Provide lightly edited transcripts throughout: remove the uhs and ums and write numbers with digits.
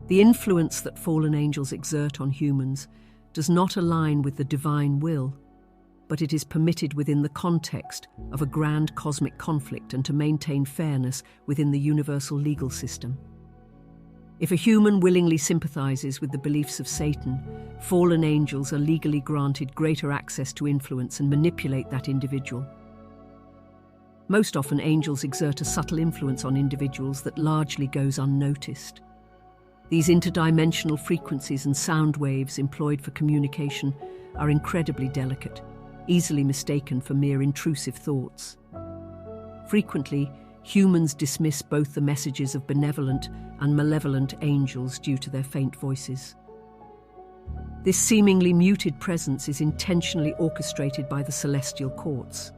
The influence that fallen angels exert on humans does not align with the divine will, but it is permitted within the context of a grand cosmic conflict and to maintain fairness within the universal legal system. If a human willingly sympathizes with the beliefs of Satan, fallen angels are legally granted greater access to influence and manipulate that individual. Most often, angels exert a subtle influence on individuals that largely goes unnoticed. These interdimensional frequencies and sound waves employed for communication are incredibly delicate, easily mistaken for mere intrusive thoughts. Frequently, humans dismiss both the messages of benevolent and malevolent angels due to their faint voices. This seemingly muted presence is intentionally orchestrated by the celestial courts.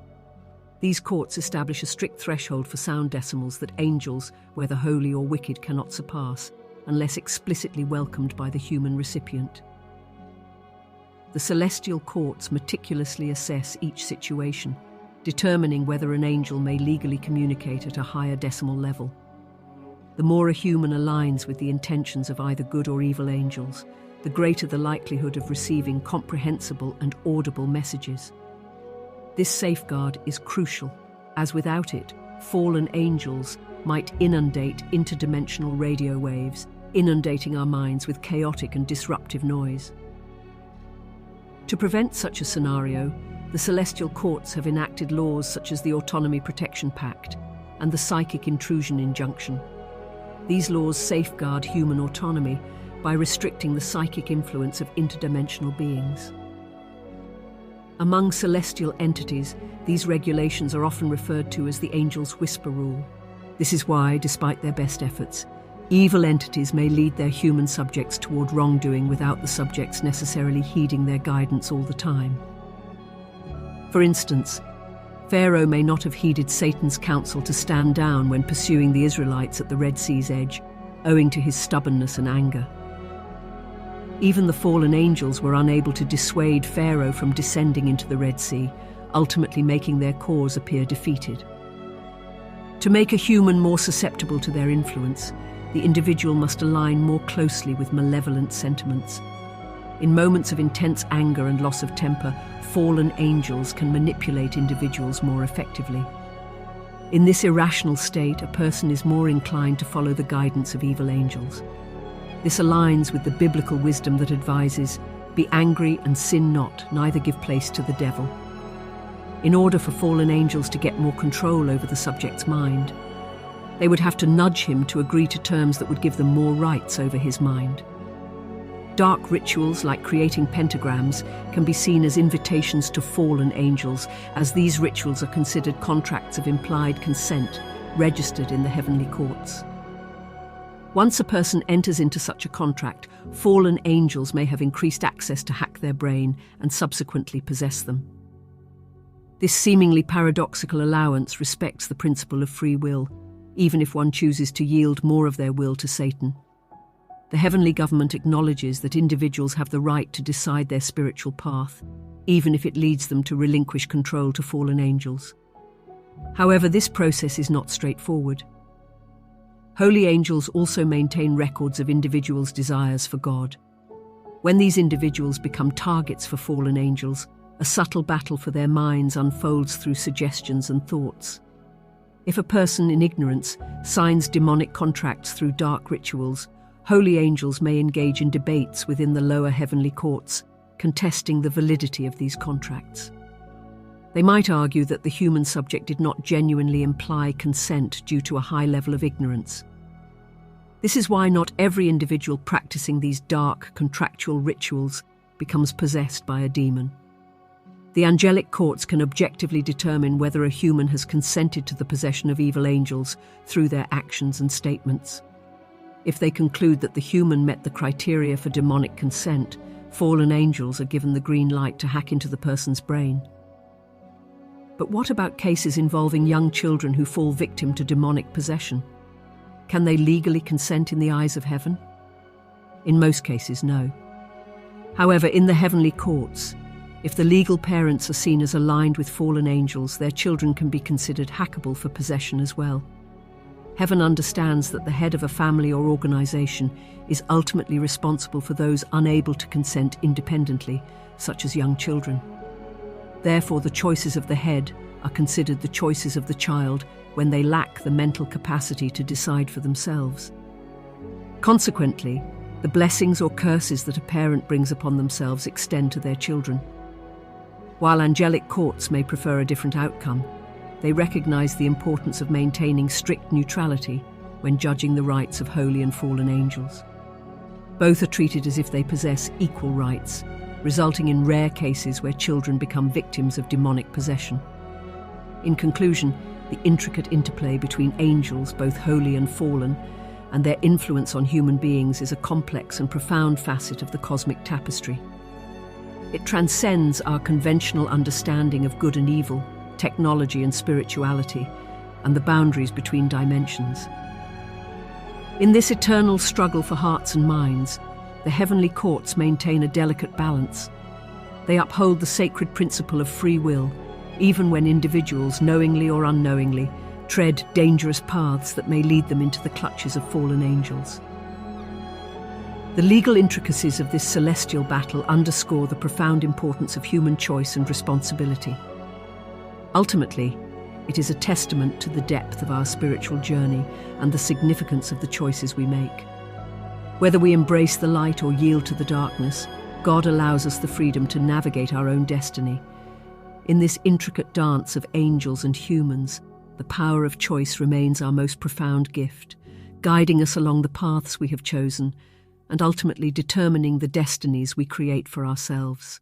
These courts establish a strict threshold for sound decimals that angels, whether holy or wicked, cannot surpass, unless explicitly welcomed by the human recipient. The celestial courts meticulously assess each situation, determining whether an angel may legally communicate at a higher decimal level. The more a human aligns with the intentions of either good or evil angels, the greater the likelihood of receiving comprehensible and audible messages. This safeguard is crucial, as without it, fallen angels might inundate interdimensional radio waves, inundating our minds with chaotic and disruptive noise. To prevent such a scenario, the celestial courts have enacted laws such as the Autonomy Protection Pact and the Psychic Intrusion Injunction. These laws safeguard human autonomy by restricting the psychic influence of interdimensional beings. Among celestial entities, these regulations are often referred to as the Angel's Whisper Rule. This is why, despite their best efforts, evil entities may lead their human subjects toward wrongdoing without the subjects necessarily heeding their guidance all the time. For instance, Pharaoh may not have heeded Satan's counsel to stand down when pursuing the Israelites at the Red Sea's edge, owing to his stubbornness and anger. Even the fallen angels were unable to dissuade Pharaoh from descending into the Red Sea, ultimately making their cause appear defeated. To make a human more susceptible to their influence, the individual must align more closely with malevolent sentiments. In moments of intense anger and loss of temper, fallen angels can manipulate individuals more effectively. In this irrational state, a person is more inclined to follow the guidance of evil angels. This aligns with the biblical wisdom that advises, "Be angry and sin not, neither give place to the devil." In order for fallen angels to get more control over the subject's mind, they would have to nudge him to agree to terms that would give them more rights over his mind. Dark rituals like creating pentagrams can be seen as invitations to fallen angels, as these rituals are considered contracts of implied consent registered in the heavenly courts. Once a person enters into such a contract, fallen angels may have increased access to hack their brain and subsequently possess them. This seemingly paradoxical allowance respects the principle of free will, even if one chooses to yield more of their will to Satan. The heavenly government acknowledges that individuals have the right to decide their spiritual path, even if it leads them to relinquish control to fallen angels. However, this process is not straightforward. Holy angels also maintain records of individuals' desires for God. When these individuals become targets for fallen angels, a subtle battle for their minds unfolds through suggestions and thoughts. If a person in ignorance signs demonic contracts through dark rituals, holy angels may engage in debates within the lower heavenly courts, contesting the validity of these contracts. They might argue that the human subject did not genuinely imply consent due to a high level of ignorance. This is why not every individual practicing these dark contractual rituals becomes possessed by a demon. The angelic courts can objectively determine whether a human has consented to the possession of evil angels through their actions and statements. If they conclude that the human met the criteria for demonic consent, fallen angels are given the green light to hack into the person's brain. But what about cases involving young children who fall victim to demonic possession? Can they legally consent in the eyes of heaven? In most cases, no. However, in the heavenly courts, if the legal parents are seen as aligned with fallen angels, their children can be considered hackable for possession as well. Heaven understands that the head of a family or organization is ultimately responsible for those unable to consent independently, such as young children. Therefore, the choices of the head are considered the choices of the child when they lack the mental capacity to decide for themselves. Consequently, the blessings or curses that a parent brings upon themselves extend to their children. While angelic courts may prefer a different outcome, they recognize the importance of maintaining strict neutrality when judging the rights of holy and fallen angels. Both are treated as if they possess equal rights, resulting in rare cases where children become victims of demonic possession. In conclusion, the intricate interplay between angels, both holy and fallen, and their influence on human beings is a complex and profound facet of the cosmic tapestry. It transcends our conventional understanding of good and evil, technology and spirituality, and the boundaries between dimensions. In this eternal struggle for hearts and minds, the heavenly courts maintain a delicate balance. They uphold the sacred principle of free will, even when individuals, knowingly or unknowingly, tread dangerous paths that may lead them into the clutches of fallen angels. The legal intricacies of this celestial battle underscore the profound importance of human choice and responsibility. Ultimately, it is a testament to the depth of our spiritual journey and the significance of the choices we make. Whether we embrace the light or yield to the darkness, God allows us the freedom to navigate our own destiny. In this intricate dance of angels and humans, the power of choice remains our most profound gift, guiding us along the paths we have chosen and ultimately determining the destinies we create for ourselves.